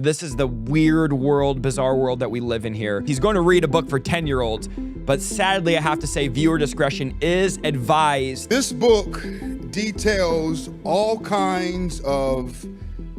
This is the weird world, bizarre world that we live in here. He's going to read a book for 10-year-olds, but sadly, I have to say viewer discretion is advised. This book details all kinds of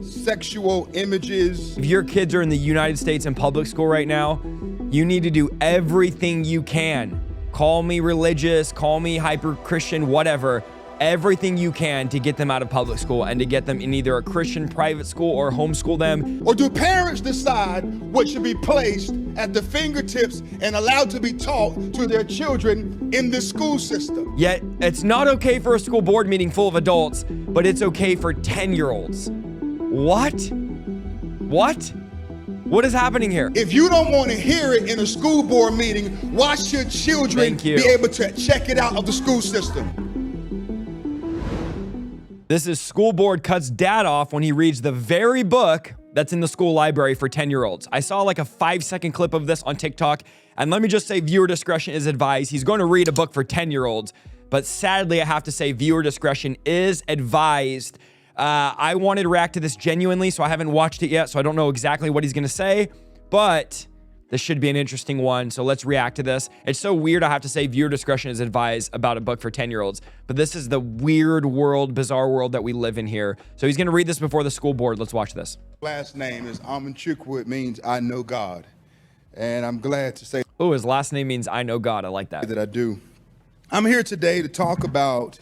sexual images. If your kids are in the United States in public school right now, you need to do everything you can. Call me religious, call me hyper-Christian, whatever. Everything you can to get them out of public school and to get them in either a Christian private school or homeschool them. Or do parents decide what should be placed at the fingertips and allowed to be taught to their children in the school system? Yet, it's not okay for a school board meeting full of adults, but it's okay for 10-year-olds. What? What? What is happening here? If you don't want to hear it in a school board meeting, why should children be able to check it out of the school system? This is school board cuts dad off when he reads the very book that's in the school library for 10-year-olds. I saw like a 5-second clip of this on TikTok, and let me just say viewer discretion is advised. He's going to read a book for 10-year-olds, but sadly, I have to say viewer discretion is advised. I wanted to react to this genuinely, so I haven't watched it yet, so I don't know exactly what he's going to say, but this should be an interesting one, so let's react to this. It's so weird, I have to say viewer discretion is advised about a book for 10-year-olds, but this is the weird world, bizarre world that we live in here. So he's gonna read this before the school board. Let's watch this. Last name is Manteca. It means I know God, and I'm glad to say Oh, his last name means I know God. I like that. That I do. I'm here today to talk about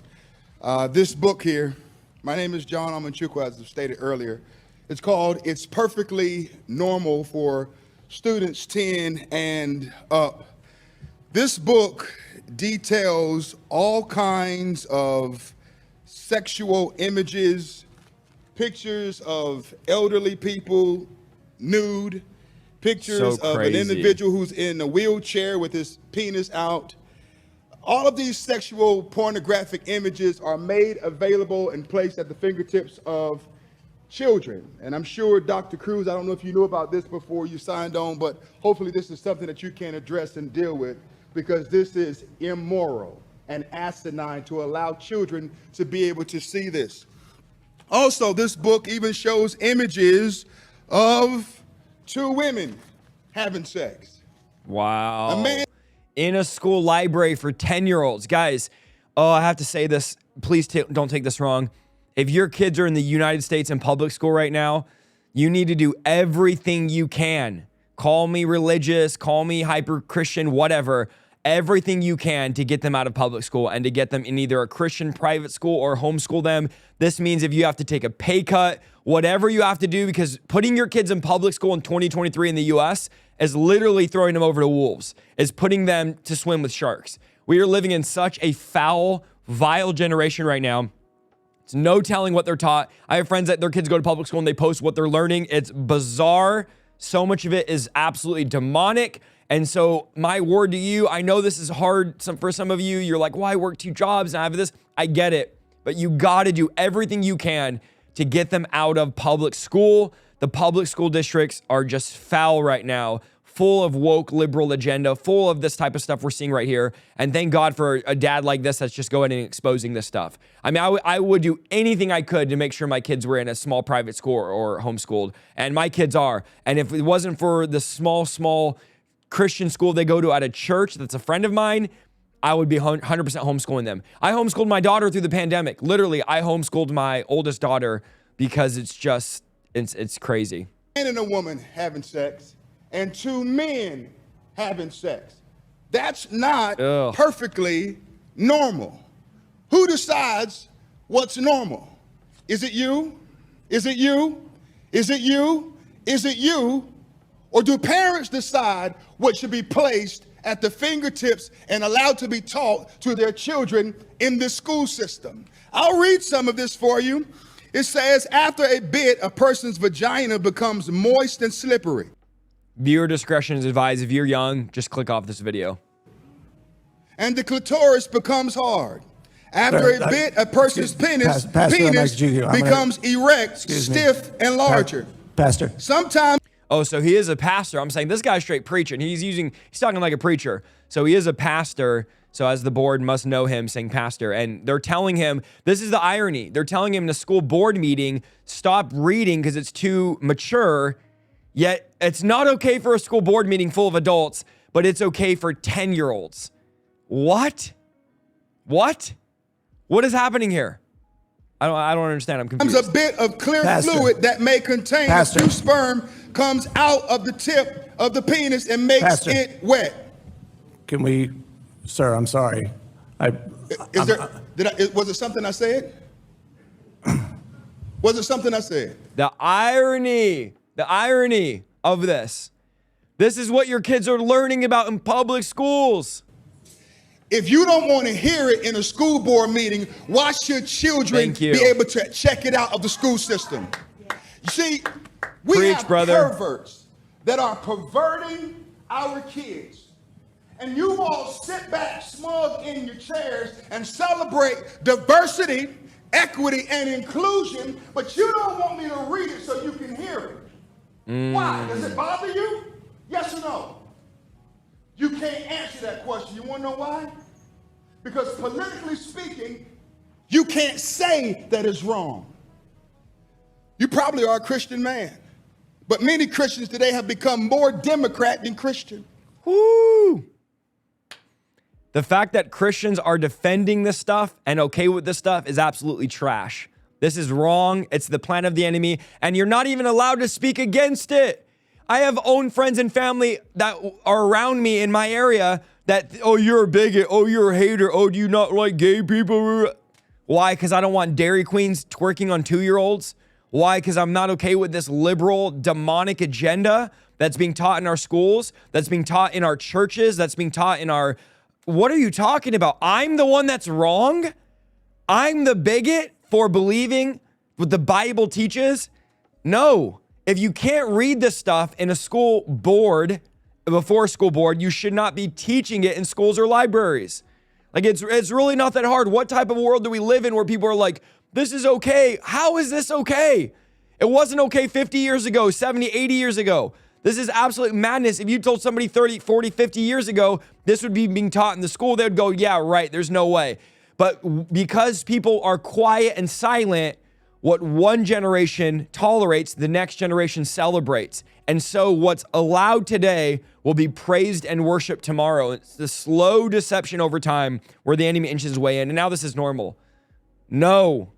this book here. My name is John Manteca, as I stated earlier. It's called It's Perfectly Normal for Students 10 and up. This book details all kinds of sexual images, pictures of elderly people nude, pictures of an individual who's in a wheelchair with his penis out. All of these sexual pornographic images are made available and placed at the fingertips of children. And I'm sure, Dr. Cruz, I don't know if you knew about this before you signed on, but hopefully this is something that you can address and deal with, because this is immoral and asinine to allow children to be able to see this. Also, this book even shows images of 2 women having sex. Wow. A man in a school library for 10-year-olds. Guys, oh, I have to say this. Please don't take this wrong. If your kids are in the United States in public school right now, you need to do everything you can. Call me religious, call me hyper-Christian, whatever. Everything you can to get them out of public school and to get them in either a Christian private school or homeschool them. This means if you have to take a pay cut, whatever you have to do, because putting your kids in public school in 2023 in the US is literally throwing them over to wolves, is putting them to swim with sharks. We are living in such a foul, vile generation right now. It's no telling what they're taught. I have friends that their kids go to public school and they post what they're learning. It's bizarre. So much of it is absolutely demonic. And so my word to you, I know this is hard for some of you. You're like, well, I work 2 jobs and I have this. I get it. But you got to do everything you can to get them out of public school. The public school districts are just foul right now, full of woke liberal agenda, full of this type of stuff we're seeing right here. And thank God for a dad like this that's just going and exposing this stuff. I mean, I would do anything I could to make sure my kids were in a small private school or homeschooled. And my kids are. And if it wasn't for the small Christian school they go to at a church that's a friend of mine, I would be 100% homeschooling them. I homeschooled my daughter through the pandemic. Literally, I homeschooled my oldest daughter because it's just, it's crazy. Man and a woman having sex and 2 men having sex. That's not perfectly normal. Who decides what's normal? Is it you? Is it you? Is it you? Is it you? Or do parents decide what should be placed at the fingertips and allowed to be taught to their children in the school system? I'll read some of this for you. It says, after a bit, a person's vagina becomes moist and slippery. Viewer discretion is advised. If you're young, just click off this video. And the clitoris becomes hard. After a bit, a person's penis becomes erect, stiff, and larger. Pastor. Sometimes. Oh, so he is a pastor. I'm saying this guy's straight preaching. He's talking like a preacher. So he is a pastor. So as the board must know him, saying pastor. And they're telling him, this is the irony. They're telling him in a school board meeting, stop reading because it's too mature. Yet it's not okay for a school board meeting full of adults, but it's okay for 10-year-olds. What? What? What is happening here? I don't understand. I'm confused. A bit of clear fluid that may contain a few sperm comes out of the tip of the penis and makes it wet. Can we, sir, I'm sorry. Was it something I said? Was it something I said? The irony of this. This is what your kids are learning about in public schools. If you don't want to hear it in a school board meeting, why should children be able to check it out of the school system? You see, we have perverts that are perverting our kids. And you all sit back smug in your chairs and celebrate diversity, equity, and inclusion, but you don't want me to read it so you can hear it. Why? Does it bother you? Yes or no? You can't answer that question. You want to know why? Because politically speaking, you can't say that it's wrong. You probably are a Christian man, but many Christians today have become more Democrat than Christian. Woo! The fact that Christians are defending this stuff and okay with this stuff is absolutely trash. This is wrong. It's the plan of the enemy, and you're not even allowed to speak against it. I have own friends and family that are around me in my area that, oh, you're a bigot. Oh, you're a hater. Oh, do you not like gay people? Why? Because I don't want Dairy Queens twerking on 2-year-olds. Why? Because I'm not okay with this liberal, demonic agenda that's being taught in our schools, that's being taught in our churches, that's being taught in our... What are you talking about? I'm the one that's wrong? I'm the bigot for believing what the Bible teaches? No. If you can't read this stuff in a school board, before a school board, you should not be teaching it in schools or libraries. Like, it's really not that hard. What type of world do we live in where people are like, this is okay? How is this okay? It wasn't okay 50 years ago, 70, 80 years ago. This is absolute madness. If you told somebody 30, 40, 50 years ago, this would be being taught in the school, they would go, yeah, right, there's no way. But because people are quiet and silent, what one generation tolerates, the next generation celebrates. And so what's allowed today will be praised and worshiped tomorrow. It's the slow deception over time where the enemy inches his way in. And now this is normal. No.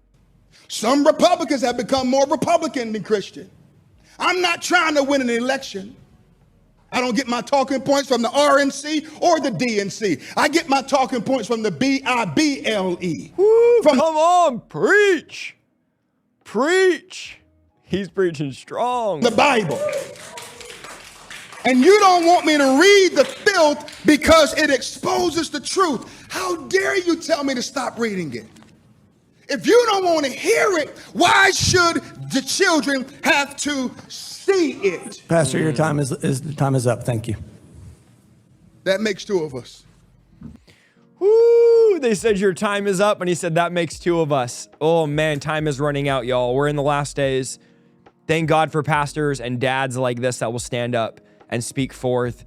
Some Republicans have become more Republican than Christian. I'm not trying to win an election. I don't get my talking points from the RNC or the DNC. I get my talking points from the BIBLE. Woo, come on, preach. Preach. He's preaching strong. The Bible. And you don't want me to read the filth because it exposes the truth. How dare you tell me to stop reading it? If you don't want to hear it, why should the children have to see it? Pastor, your time is up. Thank you. That makes two of us. Woo, they said your time is up, and he said that makes two of us. Oh man, time is running out, y'all. We're in the last days. Thank God for pastors and dads like this that will stand up and speak forth.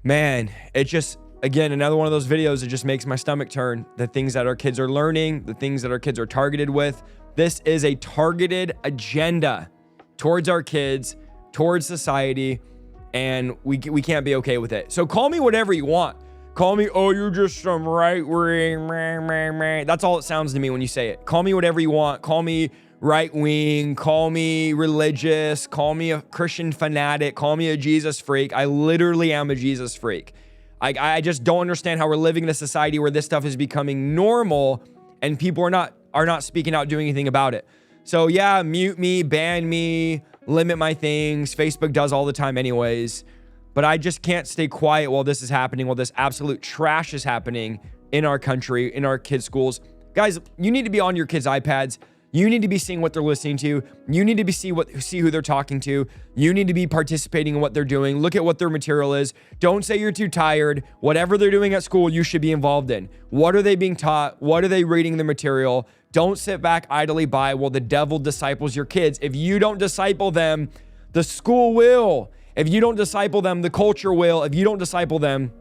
Man, it just, again, another one of those videos that just makes my stomach turn. The things that our kids are learning, the things that our kids are targeted with. This is a targeted agenda towards our kids, towards society, and we can't be okay with it. So call me whatever you want. Call me, oh, you're just some right-wing, that's all it sounds to me when you say it. Call me whatever you want. Call me right-wing, call me religious, call me a Christian fanatic, call me a Jesus freak. I literally am a Jesus freak. I just don't understand how we're living in a society where this stuff is becoming normal and people are not speaking out, doing anything about it. So yeah, mute me, ban me, limit my things. Facebook does all the time anyways. But I just can't stay quiet while this is happening, while this absolute trash is happening in our country, in our kids' schools. Guys, you need to be on your kids' iPads. You need to be seeing what they're listening to. You need to be see who they're talking to. You need to be participating in what they're doing. Look at what their material is. Don't say you're too tired. Whatever they're doing at school, you should be involved in. What are they being taught? What are they reading the material? Don't sit back idly by while the devil disciples your kids. If you don't disciple them, the school will. If you don't disciple them, the culture will. If you don't disciple them,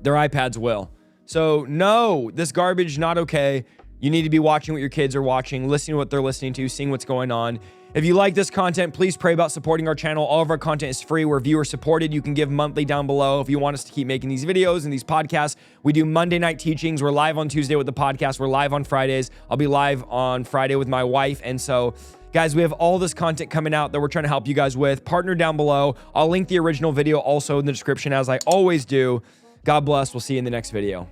their iPads will. So no, this garbage, not okay. You need to be watching what your kids are watching, listening to what they're listening to, seeing what's going on. If you like this content, please pray about supporting our channel. All of our content is free. We're viewer supported. You can give monthly down below if you want us to keep making these videos and these podcasts. We do Monday night teachings. We're live on Tuesday with the podcast. We're live on Fridays. I'll be live on Friday with my wife. And so, guys, we have all this content coming out that we're trying to help you guys with. Partner down below. I'll link the original video also in the description, as I always do. God bless. We'll see you in the next video.